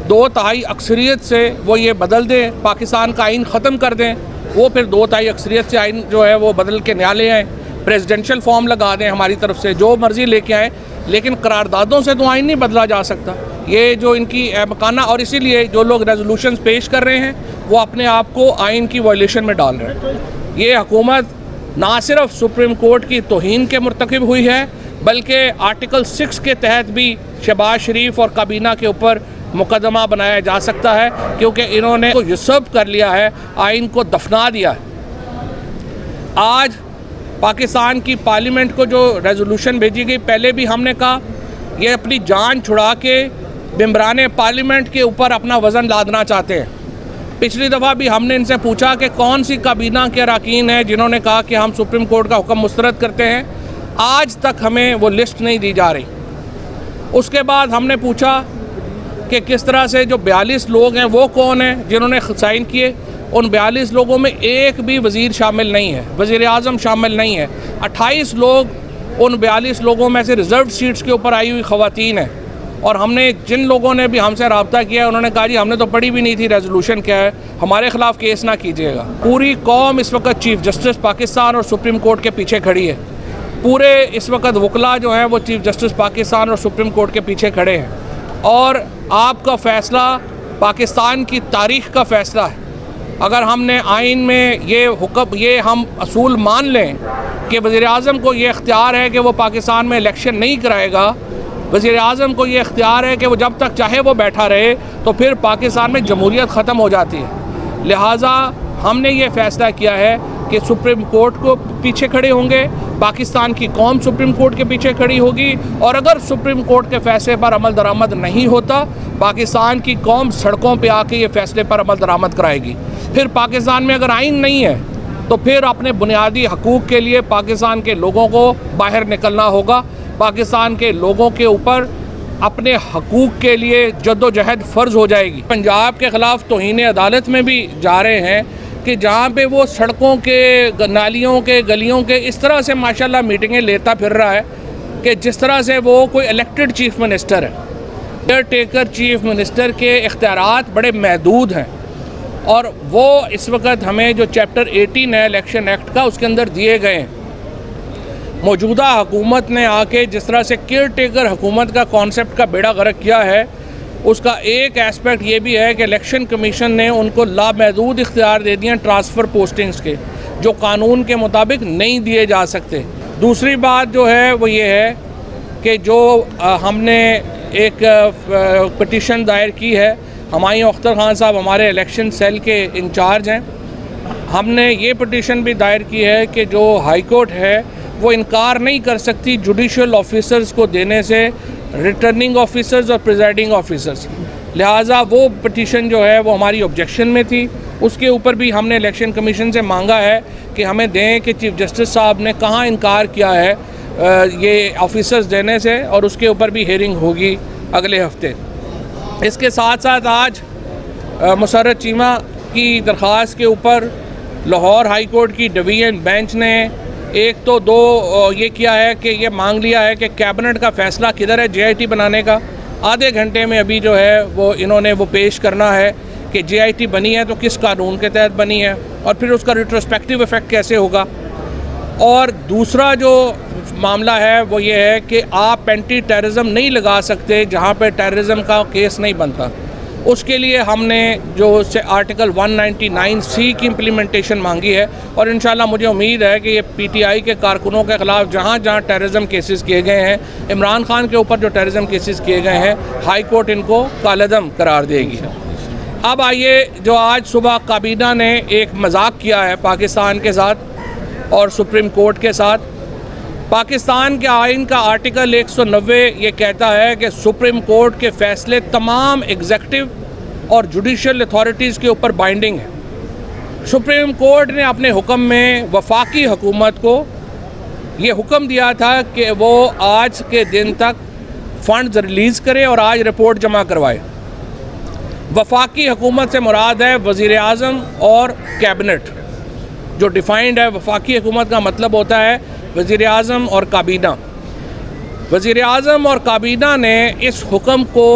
2/3 अक्सरियत से वो ये बदल दें, पाकिस्तान का आइन ख़त्म कर दें, वो फिर 2/3 अक्सरियत से आइन जो है वो बदल के न्या ले आएँ, प्रेसिडेंशियल फॉर्म लगा दें, हमारी तरफ से जो मर्ज़ी लेके आएँ, लेकिन करारदादों से तो आइन नहीं बदला जा सकता। ये जो इनकी मकाना, और इसीलिए जो लोग रेजोल्यूशन पेश कर रहे हैं वो अपने आप को आइन की वायलेशन में डाल रहे हैं। ये हुकूमत ना सिर्फ सुप्रीम कोर्ट की तौहीन के मुर्तकिब हुई है, बल्कि आर्टिकल 6 के तहत भी शहबाज शरीफ और काबीना के ऊपर मुकदमा बनाया जा सकता है, क्योंकि इन्होंने को यूसर्प कर लिया है, आइन को दफना दिया है। आज पाकिस्तान की पार्लियामेंट को जो रेजोल्यूशन भेजी गई, पहले भी हमने कहा ये अपनी जान छुड़ा के मेंबरान पार्लियामेंट के ऊपर अपना वज़न लादना चाहते हैं। पिछली दफ़ा भी हमने इनसे पूछा कि कौन सी काबीना के अरकान हैं जिन्होंने कहा कि हम सुप्रीम कोर्ट का हुक्म मुस्तरद करते हैं। आज तक हमें वो लिस्ट नहीं दी जा रही। उसके बाद हमने पूछा कि किस तरह से जो 42 लोग हैं वो कौन हैं जिन्होंने साइन किए। उन 42 लोगों में एक भी वज़ीर शामिल नहीं है, वज़ीर आज़म शामिल नहीं है। 28 लोग उन 42 लोगों में से रिज़र्व सीट्स के ऊपर आई हुई ख़वातीन हैं। और हमने जिन लोगों ने भी हमसे रब्ता किया उन्होंने कहा जी हमने तो पढ़ी भी नहीं थी रेजोल्यूशन क्या है, हमारे ख़िलाफ़ केस ना कीजिएगा। पूरी कौम इस वक्त चीफ जस्टिस पाकिस्तान और सुप्रीम कोर्ट के पीछे खड़ी है। पूरे इस वक्त वकला जो हैं वो चीफ जस्टिस पाकिस्तान और सुप्रीम कोर्ट के पीछे खड़े हैं। और आपका फ़ैसला पाकिस्तान की तारीख़ का फ़ैसला है। अगर हमने आइन में ये हुक्म, ये हम असूल मान लें कि वज़ीर आज़म को ये इख्तियार है कि वो पाकिस्तान में इलेक्शन नहीं कराएगा, वज़ीर आज़म को ये इख्तियार है कि वो जब तक चाहे वो बैठा रहे, तो फिर पाकिस्तान में जमहूरियत ख़त्म हो जाती है। लिहाजा हमने ये फ़ैसला किया है कि सुप्रीम कोर्ट को पीछे खड़े होंगे, पाकिस्तान की कौम सुप्रीम कोर्ट के पीछे खड़ी होगी। और अगर सुप्रीम कोर्ट के फ़ैसले पर अमल दरामद नहीं होता, पाकिस्तान की कौम सड़कों पे आके ये फ़ैसले पर अमल दरामद कराएगी। फिर पाकिस्तान में अगर आइन नहीं है तो फिर अपने बुनियादी हकूक़ के लिए पाकिस्तान के लोगों को बाहर निकलना होगा। पाकिस्तान के लोगों के ऊपर अपने हकूक़ के लिए जद्दोजहद फ़र्ज़ हो जाएगी। पंजाब के ख़िलाफ़ तौहीन अदालत में भी जा रहे हैं कि जहाँ पे वो सड़कों के, नालियों के, गलियों के इस तरह से माशाल्लाह मीटिंगें लेता फिर रहा है कि जिस तरह से वो कोई इलेक्टेड चीफ़ मिनिस्टर है। केयर टेकर चीफ़ मिनिस्टर के इख्तियारात बड़े महदूद हैं और वो इस वक्त हमें जो चैप्टर 18 है इलेक्शन एक्ट का, उसके अंदर दिए गए हैं। मौजूदा हुकूमत ने आके जिस तरह से केयर टेकर हुकूमत का कॉन्सेप्ट का बेड़ा गर्क किया है, उसका एक एस्पेक्ट ये भी है कि इलेक्शन कमीशन ने उनको लामहदूद इख्तियार दे दिए ट्रांसफ़र पोस्टिंग्स के, जो कानून के मुताबिक नहीं दिए जा सकते। दूसरी बात जो है वो ये है कि जो हमने एक पटिशन दायर की है, हुमायूं अख्तर खान साहब हमारे इलेक्शन सेल के इंचार्ज हैं, हमने ये पटिशन भी दायर की है कि जो हाई कोर्ट है वो इनकार नहीं कर सकती जुडिशल ऑफिसर्स को देने से, रिटर्निंग ऑफिसर्स और प्रिजाइडिंग ऑफिसर्स। लिहाजा वो पटिशन जो है वो हमारी ऑब्जेक्शन में थी, उसके ऊपर भी हमने इलेक्शन कमीशन से मांगा है कि हमें दें कि चीफ जस्टिस साहब ने कहाँ इनकार किया है ये ऑफिसर्स देने से, और उसके ऊपर भी हेयरिंग होगी अगले हफ्ते। इसके साथ साथ आज मुसर्रत चीमा की दरख्वास्त के ऊपर लाहौर हाई कोर्ट की डिवीज़न बेंच ने एक तो दो ये किया है कि ये मांग लिया है कि कैबिनेट का फ़ैसला किधर है JIT बनाने का। आधे घंटे में अभी जो है वो इन्होंने वो पेश करना है कि JIT बनी है तो किस कानून के तहत बनी है और फिर उसका रिट्रोस्पेक्टिव इफ़ेक्ट कैसे होगा। और दूसरा जो मामला है वो ये है कि आप एंटी टेररिज्म नहीं लगा सकते जहाँ पे टेररिज्म का केस नहीं बनता। उसके लिए हमने जो आर्टिकल 199C की इम्प्लीमेंटेशन मांगी है, और इंशाल्लाह मुझे उम्मीद है कि ये PTI के कारकुनों के ख़िलाफ़ जहाँ जहाँ टेररिज्म केसेस किए गए हैं, इमरान खान के ऊपर जो टेररिज्म केसेस किए गए हैं, हाई कोर्ट इनको कालअदम करार देगी। अब आइए, जो आज सुबह काबीना ने एक मजाक किया है पाकिस्तान के साथ और सुप्रीम कोर्ट के साथ। पाकिस्तान के आइन का आर्टिकल 190 ये कहता है कि सुप्रीम कोर्ट के फ़ैसले तमाम एग्जेक्टिव और जुडिशल अथॉरिटीज़ के ऊपर बाइंडिंग है। सुप्रीम कोर्ट ने अपने हुक्म में वफाकी हुकूमत को ये हुक्म दिया था कि वो आज के दिन तक फ़ंड्स रिलीज़ करे और आज रिपोर्ट जमा करवाए। वफाकी हुकूमत से मुराद है वज़ीर आज़म और कैबिनेट, जो डिफ़ाइंड है। वफाकी हुकूमत का मतलब होता है वज़ीर आज़म और काबीना। वज़ीर आज़म और काबीना ने इस हुक्म को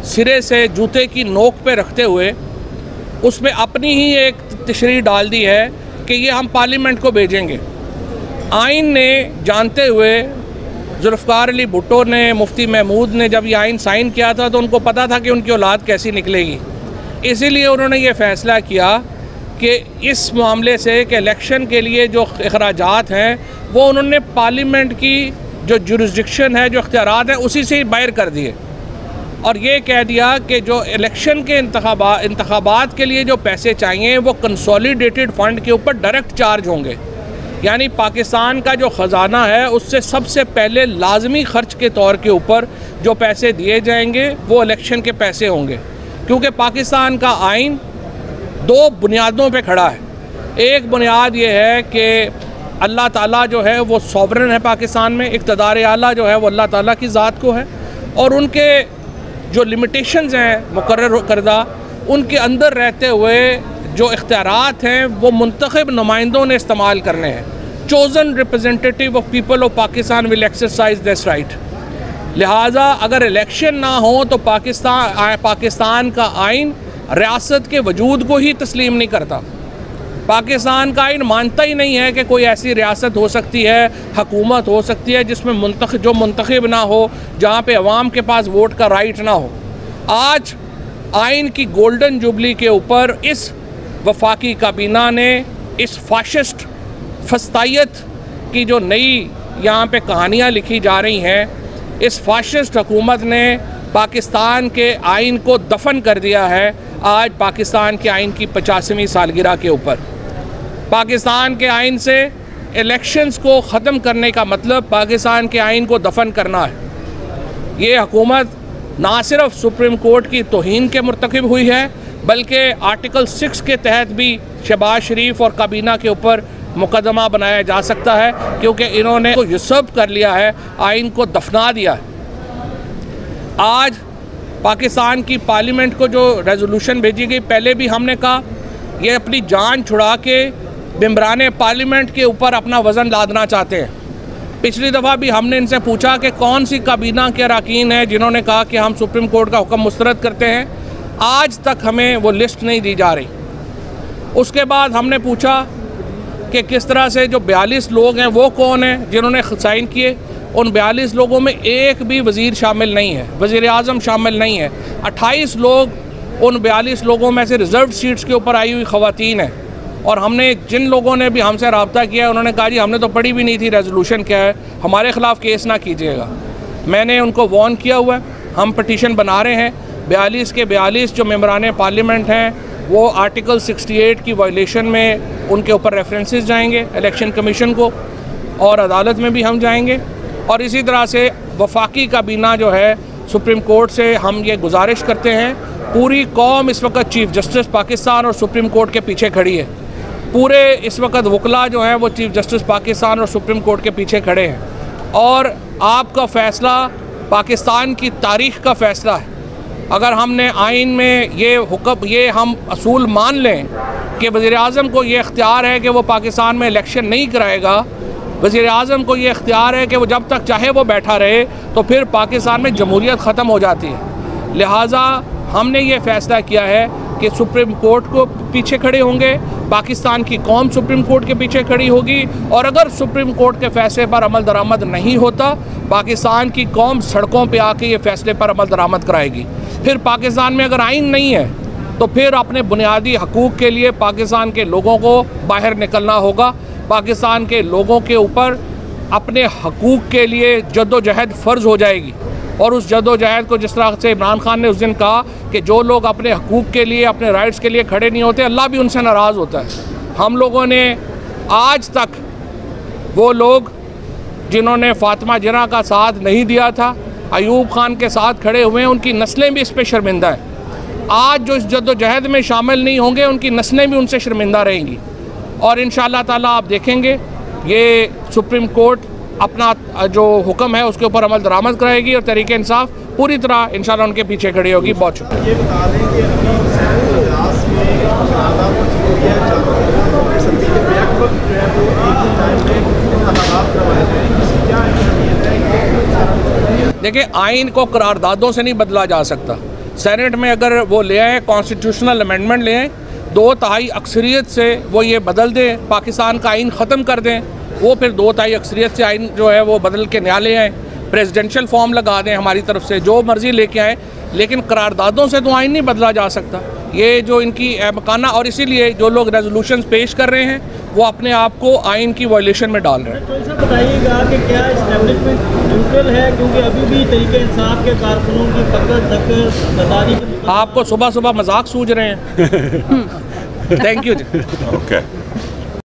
सिरे से जूते की नोक पे रखते हुए उसमें अपनी ही एक तशरीह डाल दी है कि ये हम पार्लियामेंट को भेजेंगे। आइन ने जानते हुए जुल्फ़िकार अली भुट्टो ने, मुफ्ती महमूद ने जब ये आइन साइन किया था तो उनको पता था कि उनकी औलाद कैसी निकलेगी, इसीलिए उन्होंने ये फ़ैसला किया कि इस मामले से कि इलेक्शन के लिए जो अखराजात हैं वो उन्होंने पार्लियामेंट की जो जुरिस्डिक्शन है, जो इख्तियारात हैं, उसी से ही बाहर कर दिए और ये कह दिया कि जो इलेक्शन के इंतखाबात के लिए जो पैसे चाहिए वो कंसोलिडेटेड फ़ंड के ऊपर डायरेक्ट चार्ज होंगे। यानी पाकिस्तान का जो ख़जाना है उससे सबसे पहले लाजमी ख़र्च के तौर के ऊपर जो पैसे दिए जाएंगे वो इलेक्शन के पैसे होंगे, क्योंकि पाकिस्तान का आइन दो बुनियादों पे खड़ा है। एक बुनियाद ये है कि अल्लाह ताला जो है वो सॉवरन है पाकिस्तान में, इक़्तिदार आला जो है वो अल्लाह ताला की ज़ात को है और उनके जो लिमिटेशंस हैं मुकर्रर करदा, उनके अंदर रहते हुए जो इख्तियारात हैं वो मुंतखब नुमाइंदों ने इस्तेमाल करने हैं। Chosen representative of people of Pakistan will exercise this right. लिहाजा अगर इलेक्शन ना हो तो पाकिस्तान का आइन रियासत के वजूद को ही तस्लीम नहीं करता। पाकिस्तान का आइन मानता ही नहीं है कि कोई ऐसी रियासत हो सकती है, हुकूमत हो सकती है जिसमें मुंतखब ना हो, जहाँ पे अवाम के पास वोट का राइट ना हो। आज आइन की गोल्डन जुबली के ऊपर इस वफाकी काबीना ने इस फाशिस्ट फस्तायत की जो नई यहाँ पे कहानियाँ लिखी जा रही हैं, इस फाशिस्ट हुकूमत ने पाकिस्तान के आइन को दफन कर दिया है। आज पाकिस्तान के आइन की 50वीं सालगिरह के ऊपर पाकिस्तान के आइन से इलेक्शंस को ख़त्म करने का मतलब पाकिस्तान के आइन को दफन करना है। ये हुकूमत ना सिर्फ सुप्रीम कोर्ट की तौहीन के मुर्तकिब हुई है बल्कि आर्टिकल 6 के तहत भी शहबाज शरीफ और काबीना के ऊपर मुकदमा बनाया जा सकता है, क्योंकि इन्होंने तो यूसर्व कर लिया है, आइन को दफना दिया है। आज पाकिस्तान की पार्लियामेंट को जो रेजोल्यूशन भेजी गई, पहले भी हमने कहा ये अपनी जान छुड़ा के मेंबरान पार्लियामेंट के ऊपर अपना वज़न लादना चाहते हैं। पिछली दफ़ा भी हमने इनसे पूछा कि कौन सी काबीना के अरकान हैं जिन्होंने कहा कि हम सुप्रीम कोर्ट का हुक्म मुस्तरद करते हैं। आज तक हमें वो लिस्ट नहीं दी जा रही। उसके बाद हमने पूछा कि किस तरह से जो 42 लोग हैं वो कौन हैं जिन्होंने साइन किए। उन 42 लोगों में एक भी वज़ीर शामिल नहीं है, वज़ीर आज़म शामिल नहीं है। 28 लोग उन 42 लोगों में से रिज़र्व सीट्स के ऊपर आई हुई ख़वातीन हैं। और हमने जिन लोगों ने भी हमसे रब्ता किया उन्होंने कहा जी हमने तो पढ़ी भी नहीं थी रेजोल्यूशन क्या है, हमारे ख़िलाफ़ केस ना कीजिएगा। मैंने उनको वार्न किया हुआ है, हम पटिशन बना रहे हैं। 42 के 42 जो मेंबरान पार्लियामेंट हैं वो आर्टिकल 68 की वायलेशन में उनके ऊपर रेफरेंसेस जाएंगे इलेक्शन कमीशन को, और अदालत में भी हम जाएंगे। और इसी तरह से वफाकी काबीना जो है सुप्रीम कोर्ट से हम ये गुजारिश करते हैं, पूरी कौम इस वक्त चीफ जस्टिस पाकिस्तान और सुप्रीम कोर्ट के पीछे खड़ी है। पूरे इस वक्त वकला जो हैं वो चीफ जस्टिस पाकिस्तान और सुप्रीम कोर्ट के पीछे खड़े हैं। और आपका फ़ैसला पाकिस्तान की तारीख़ का फ़ैसला है। अगर हमने आइन में ये हम असूल मान लें कि वज़ीर आज़म को ये इख्तियार है कि वो पाकिस्तान में इलेक्शन नहीं कराएगा, वज़ीर आज़म को ये इख्तियार है कि वो जब तक चाहे वो बैठा रहे, तो फिर पाकिस्तान में जमहूरियत ख़त्म हो जाती है। लिहाजा हमने ये फ़ैसला किया है कि सुप्रीम कोर्ट को पीछे खड़े होंगे, पाकिस्तान की कौम सुप्रीम कोर्ट के पीछे खड़ी होगी। और अगर सुप्रीम कोर्ट के फ़ैसले पर अमल दरामद नहीं होता, पाकिस्तान की कौम सड़कों पे आके ये फ़ैसले पर अमल दरामद कराएगी। फिर पाकिस्तान में अगर आइन नहीं है तो फिर अपने बुनियादी हकूक़ के लिए पाकिस्तान के लोगों को बाहर निकलना होगा। पाकिस्तान के लोगों के ऊपर अपने हकूक़ के लिए जद्दोजहद फ़र्ज़ हो जाएगी। और उस जद्दोजहद को जिस तरह से इमरान खान ने उस दिन कहा कि जो लोग अपने हकूक़ के लिए, अपने राइट्स के लिए खड़े नहीं होते, अल्लाह भी उनसे नाराज़ होता है। हम लोगों ने आज तक वो लोग जिन्होंने फ़ातिमा जिन्ना का साथ नहीं दिया था, अयूब खान के साथ खड़े हुए हैं, उनकी नस्लें भी इस पर शर्मिंदा हैं। आज जो इस जद्दोजहद में शामिल नहीं होंगे उनकी नस्लें भी उनसे शर्मिंदा रहेंगी। और इंशाअल्लाह ताला आप देखेंगे ये सुप्रीम कोर्ट अपना जो हुक्म है उसके ऊपर अमल दरामद कराएगी और तहरीक इंसाफ पूरी तरह इंशाअल्लाह उनके पीछे खड़ी होगी। बहुत शुक्रिया। देखिए, आइन को करारदादों से नहीं बदला जा सकता। सेनेट में अगर वो ले आए, कॉन्स्टिट्यूशनल अमेंडमेंट ले आए, 2/3 अक्सरियत से वो ये बदल दें, पाकिस्तान का आइन ख़त्म कर दें, वो फिर 2/3 अक्सरियत से आइन जो है वो बदल के नया ले आए, प्रेसिडेंशियल फॉर्म लगा दें, हमारी तरफ से जो मर्ज़ी लेके आए, लेकिन करारदादों से तो आइन नहीं बदला जा सकता। ये जो इनकी मकाना, और इसीलिए जो लोग रेजोल्यूशंस पेश कर रहे हैं वो अपने आप को आइन की वायलेशन में डाल रहे हैं। तो बताइएगा कि क्या इस्टेब्लिशमेंट न्यूट्रल है, क्योंकि अभी भी तरीके इंसाफ के कारकुनों की पकड़ धक्कर गद्दारी। आपको सुबह सुबह मजाक सूझ रहे हैं। Thank you ji. Okay.